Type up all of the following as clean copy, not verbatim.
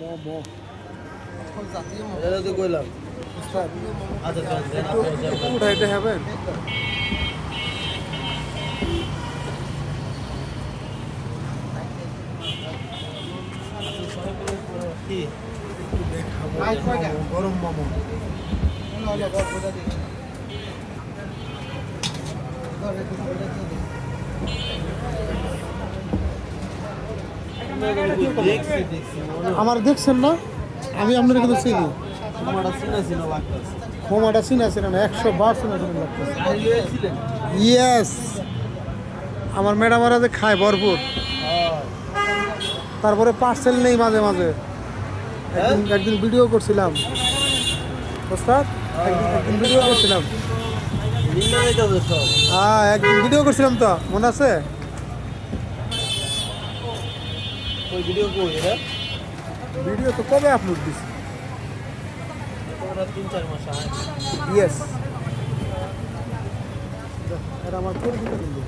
মোমো এটা তো কইলাম। আচ্ছা দেন আপনি উঠাইতে হবেন। কি একটু দেখাবো মোমো, গরম মোমো। দেখছি আমার দেখছেন না, আমি আপনার কিন্তু চিনি। তোমারটা চিনা চিনা লাগতেছে। ক্ষমাটা চিনা ছিল না, 100 বার চিনা ছিল লাগতেছে। ছিলেন ইয়েস, আমার ম্যাডামরা যে খায় ভরপুর, তারপরে পার্সেল নেই মাঝে মাঝে। একদিন ভিডিও করছিলাম ওস্তাদ, একদিন ভিডিও করছিলাম। হ্যাঁ, একদিন ভিডিও করছিলাম তো, মনে আছে? ওই ভিডিও কই এটা? ভিডিও তো কবে আপলোড দিছি? ওটা 3-4 মাস আগে। ইয়েস, এটা আমার পরিচিত বন্ধু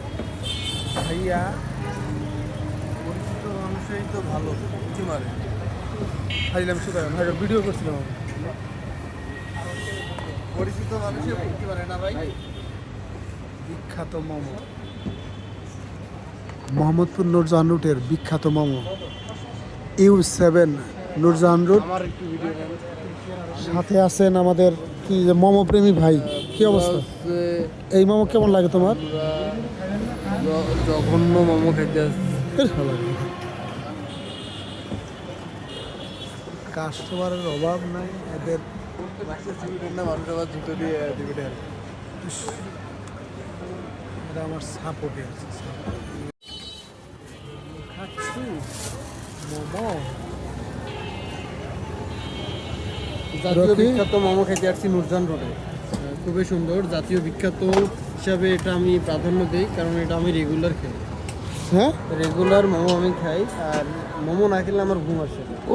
ভাইয়া। পরিচিত মানুষই তো ভালো উঁচি মারে। হাইলাম সুতরাং ভাই ভিডিও করছিলাম আমি। পরিচিত মানুষই উঁচি মারে না ভাই? বিখ্যাত মোমো, মোহাম্মদপুর নূরজাহান রুটের বিখ্যাত মোমো U7 নূরজাহান রুট। আমার একটু ভিডিও নেন। সাথে আছেন আমাদের কি যে মোমো প্রেমী ভাই। কি অবস্থা? এই মোমো কেমন লাগে তোমার? জঘন্য মোমো খেতে আসছি। কাস্টমারের অভাব নাই এদের। মানুষ আবার জুতো দিয়ে দিবে। এটা আমার সাপোর্টে আছে। খাচ্ছি মোমো। জাতীয় রকি? বিখ্যাত মোমো খেতে আসছি নূরজাহান রোডে। খুবই সুন্দর, জাতীয় বিখ্যাত হিসাবে এটা আমি প্রাধান্য দিই, কারণ এটা আমি রেগুলার খাই। হ্যাঁ, রেগুলার মোমো আমি খাই, আর মোমো না খেলে আমার ঘুম আসে না।